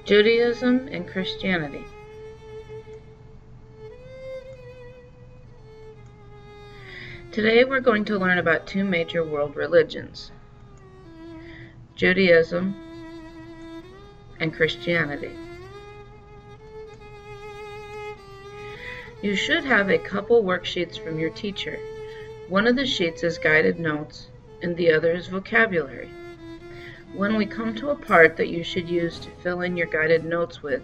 Judaism and Christianity. Today we're going to learn about two major world religions, Judaism and Christianity. You should have a couple worksheets from your teacher. One of the sheets is guided notes and the other is vocabulary. When we come to a part that you should use to fill in your guided notes with,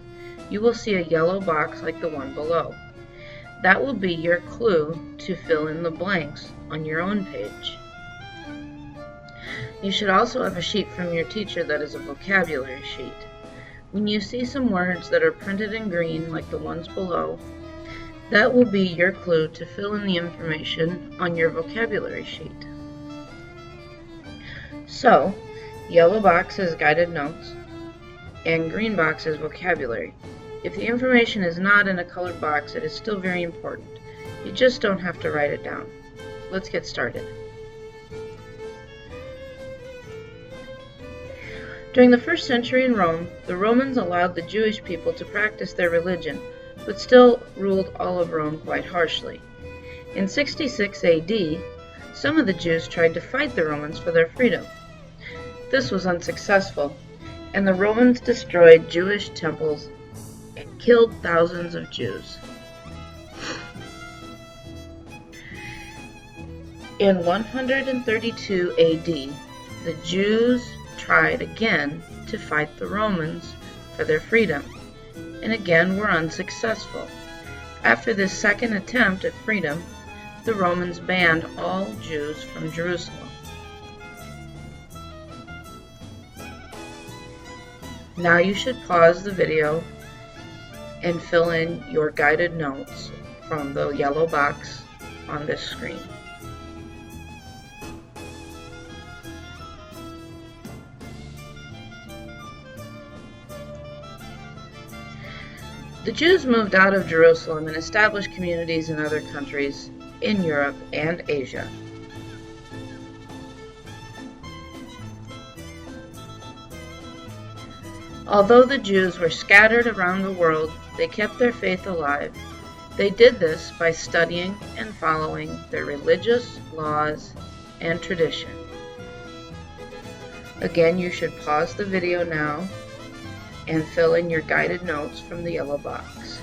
you will see a yellow box like the one below. That will be your clue to fill in the blanks on your own page. You should also have a sheet from your teacher that is a vocabulary sheet. When you see some words that are printed in green like the ones below, that will be your clue to fill in the information on your vocabulary sheet. So, yellow box is guided notes, and green box is vocabulary. If the information is not in a colored box, it is still very important. You just don't have to write it down. Let's get started. During the first century in Rome, the Romans allowed the Jewish people to practice their religion, but still ruled all of Rome quite harshly. In 66 AD, some of the Jews tried to fight the Romans for their freedom. This was unsuccessful, and the Romans destroyed Jewish temples and killed thousands of Jews. In 132 AD, the Jews tried again to fight the Romans for their freedom, and again were unsuccessful. After this second attempt at freedom, the Romans banned all Jews from Jerusalem. Now you should pause the video and fill in your guided notes from the yellow box on this screen. The Jews moved out of Jerusalem and established communities in other countries in Europe and Asia. Although the Jews were scattered around the world, they kept their faith alive. They did this by studying and following their religious laws and tradition. Again, you should pause the video now and fill in your guided notes from the yellow box.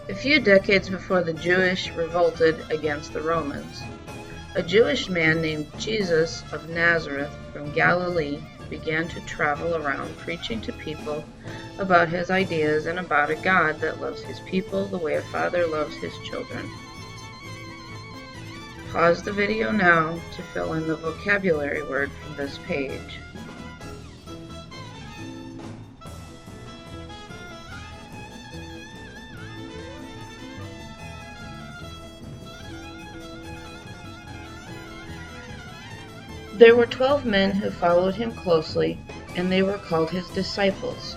A few decades before the Jewish revolted against the Romans, a Jewish man named Jesus of Nazareth from Galilee began to travel around preaching to people about his ideas and about a God that loves his people the way a father loves his children. Pause the video now to fill in the vocabulary word from this page. There were 12 men who followed him closely, and they were called his disciples.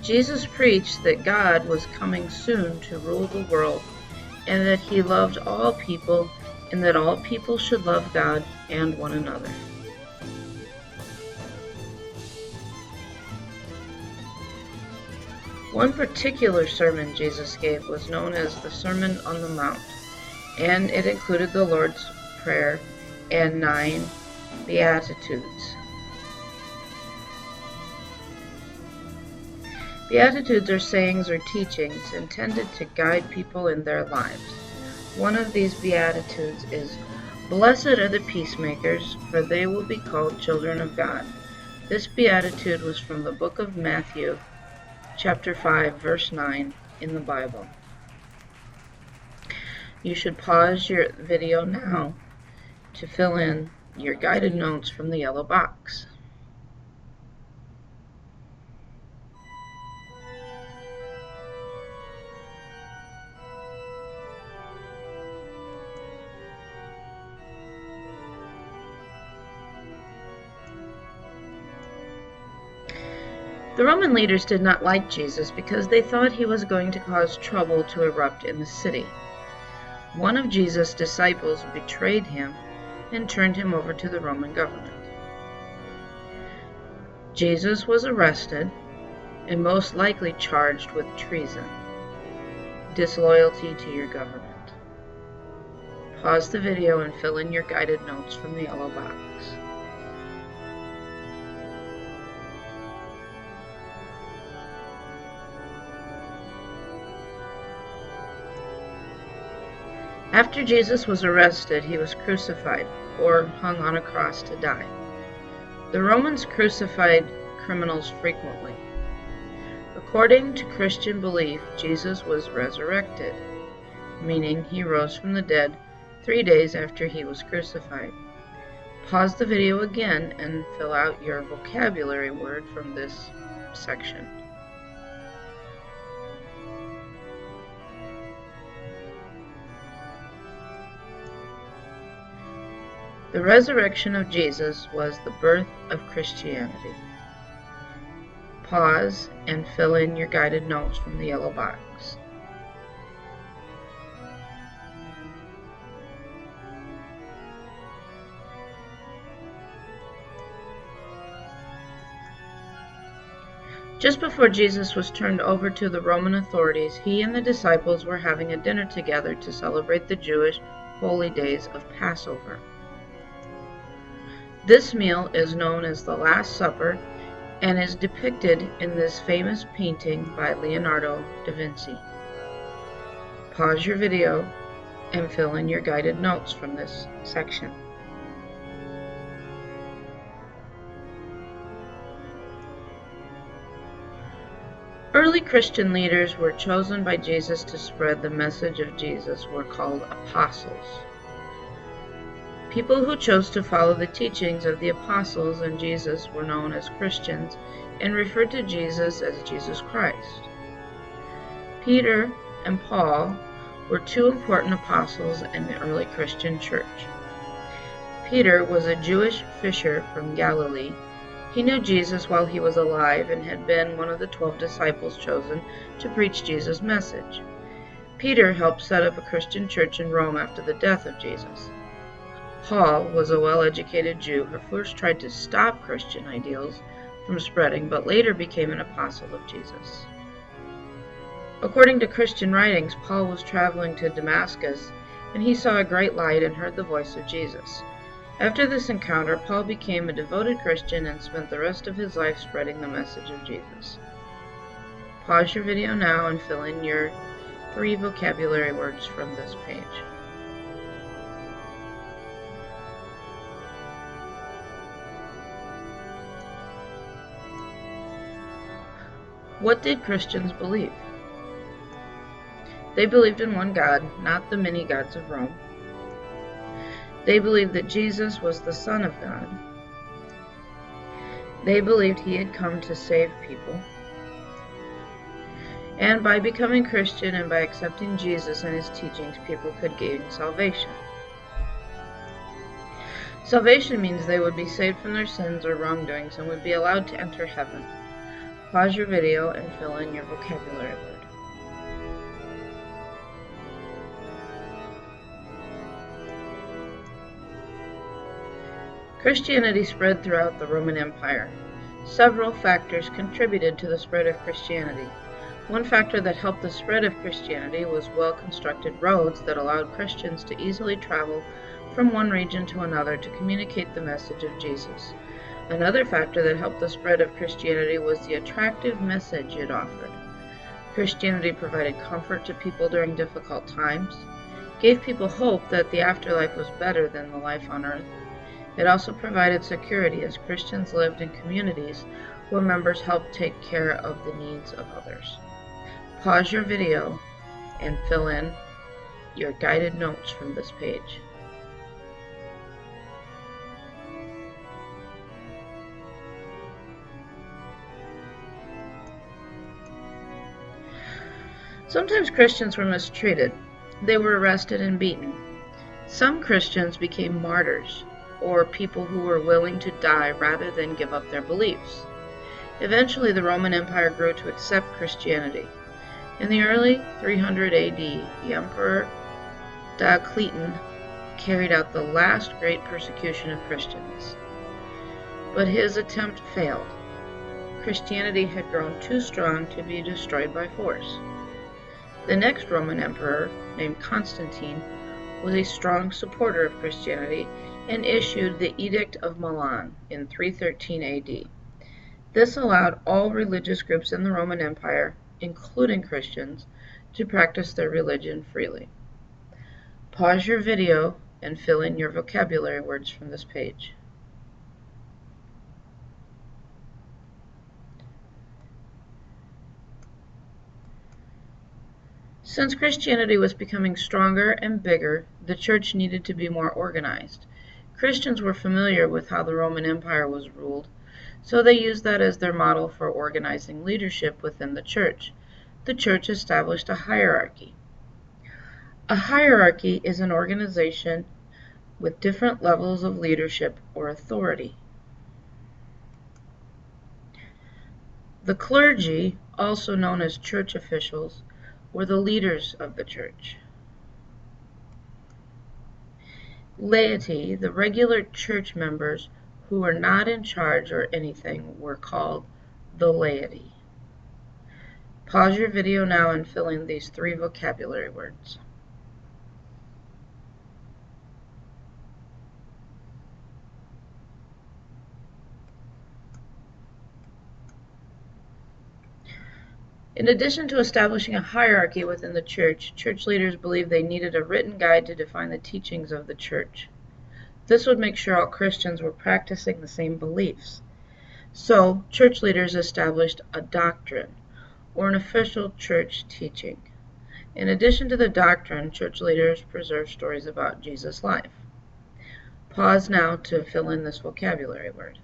Jesus preached that God was coming soon to rule the world, and that he loved all people, and that all people should love God and one another. One particular sermon Jesus gave was known as the Sermon on the Mount, and it included the Lord's Prayer and 9 Beatitudes. Beatitudes are sayings or teachings intended to guide people in their lives. One of these Beatitudes is, "Blessed are the peacemakers, for they will be called children of God." This Beatitude was from the book of Matthew, chapter 5, verse 9 in the Bible. You should pause your video now to fill in your guided notes from the yellow box. The Roman leaders did not like Jesus because they thought he was going to cause trouble to erupt in the city. One of Jesus' disciples betrayed him and turned him over to the Roman government. Jesus was arrested and most likely charged with treason, disloyalty to your government. Pause the video and fill in your guided notes from the yellow box. After Jesus was arrested, he was crucified or hung on a cross to die. The Romans crucified criminals frequently. According to Christian belief, Jesus was resurrected, meaning he rose from the dead 3 days after he was crucified. Pause the video again and fill out your vocabulary word from this section. The resurrection of Jesus was the birth of Christianity. Pause and fill in your guided notes from the yellow box. Just before Jesus was turned over to the Roman authorities, he and the disciples were having a dinner together to celebrate the Jewish holy days of Passover. This meal is known as the Last Supper and is depicted in this famous painting by Leonardo da Vinci. Pause your video and fill in your guided notes from this section. Early Christian leaders were chosen by Jesus to spread the message of Jesus were called apostles. People who chose to follow the teachings of the apostles and Jesus were known as Christians and referred to Jesus as Jesus Christ. Peter and Paul were two important apostles in the early Christian church. Peter was a Jewish fisher from Galilee. He knew Jesus while he was alive and had been one of the 12 disciples chosen to preach Jesus' message. Peter helped set up a Christian church in Rome after the death of Jesus. Paul was a well-educated Jew who first tried to stop Christian ideals from spreading, but later became an apostle of Jesus. According to Christian writings, Paul was traveling to Damascus, and he saw a great light and heard the voice of Jesus. After this encounter, Paul became a devoted Christian and spent the rest of his life spreading the message of Jesus. Pause your video now and fill in your 3 vocabulary words from this page. What did Christians believe? They believed in one God, not the many gods of Rome. They believed that Jesus was the Son of God. They believed he had come to save people. And by becoming Christian and by accepting Jesus and his teachings, people could gain salvation. Salvation means they would be saved from their sins or wrongdoings and would be allowed to enter heaven. Pause your video and fill in your vocabulary word. Christianity spread throughout the Roman Empire. Several factors contributed to the spread of Christianity. One factor that helped the spread of Christianity was well-constructed roads that allowed Christians to easily travel from one region to another to communicate the message of Jesus. Another factor that helped the spread of Christianity was the attractive message it offered. Christianity provided comfort to people during difficult times, gave people hope that the afterlife was better than the life on earth. It also provided security as Christians lived in communities where members helped take care of the needs of others. Pause your video and fill in your guided notes from this page. Sometimes Christians were mistreated. They were arrested and beaten. Some Christians became martyrs, or people who were willing to die rather than give up their beliefs. Eventually, the Roman Empire grew to accept Christianity. In the early 300 AD, the Emperor Diocletian carried out the last great persecution of Christians. But his attempt failed. Christianity had grown too strong to be destroyed by force. The next Roman emperor, named Constantine, was a strong supporter of Christianity and issued the Edict of Milan in 313 AD. This allowed all religious groups in the Roman Empire, including Christians, to practice their religion freely. Pause your video and fill in your vocabulary words from this page. Since Christianity was becoming stronger and bigger, the church needed to be more organized. Christians were familiar with how the Roman Empire was ruled, so they used that as their model for organizing leadership within the church. The church established a hierarchy. A hierarchy is an organization with different levels of leadership or authority. The clergy, also known as church officials, were the leaders of the church. Laity, the regular church members who were not in charge or anything, were called the laity. Pause your video now and fill in these 3 vocabulary words. In addition to establishing a hierarchy within the church, church leaders believed they needed a written guide to define the teachings of the church. This would make sure all Christians were practicing the same beliefs. So, church leaders established a doctrine, or an official church teaching. In addition to the doctrine, church leaders preserved stories about Jesus' life. Pause now to fill in this vocabulary word.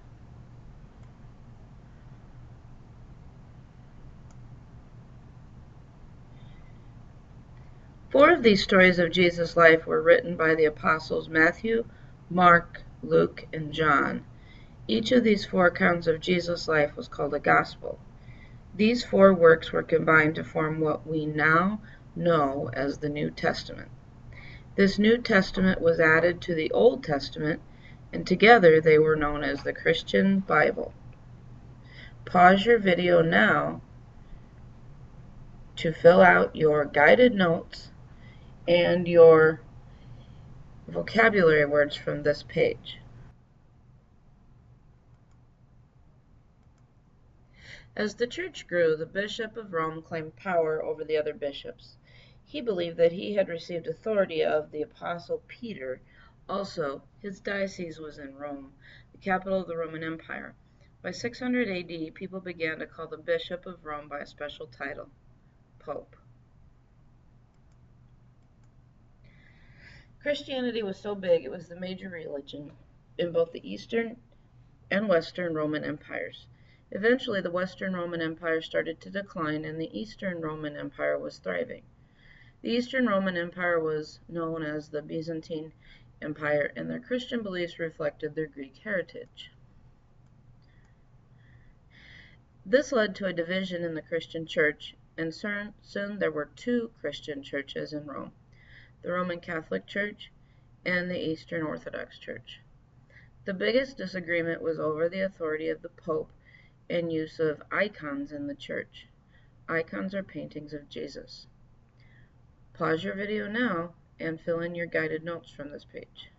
Four of these stories of Jesus' life were written by the apostles Matthew, Mark, Luke, and John. Each of these 4 accounts of Jesus' life was called a gospel. These 4 works were combined to form what we now know as the New Testament. This New Testament was added to the Old Testament, and together they were known as the Christian Bible. Pause your video now to fill out your guided notes and your vocabulary words from this page. As the church grew, the Bishop of Rome claimed power over the other bishops. He believed that he had received authority of the Apostle Peter. Also, his diocese was in Rome, the capital of the Roman Empire. By 600 AD, people began to call the Bishop of Rome by a special title, Pope. Christianity was so big it was the major religion in both the Eastern and Western Roman empires. Eventually, the Western Roman Empire started to decline and the Eastern Roman Empire was thriving. The Eastern Roman Empire was known as the Byzantine Empire, and their Christian beliefs reflected their Greek heritage. This led to a division in the Christian church, and soon there were 2 Christian churches in Rome, the Roman Catholic Church and the Eastern Orthodox Church. The biggest disagreement was over the authority of the Pope and use of icons in the church. Icons are paintings of Jesus. Pause your video now and fill in your guided notes from this page.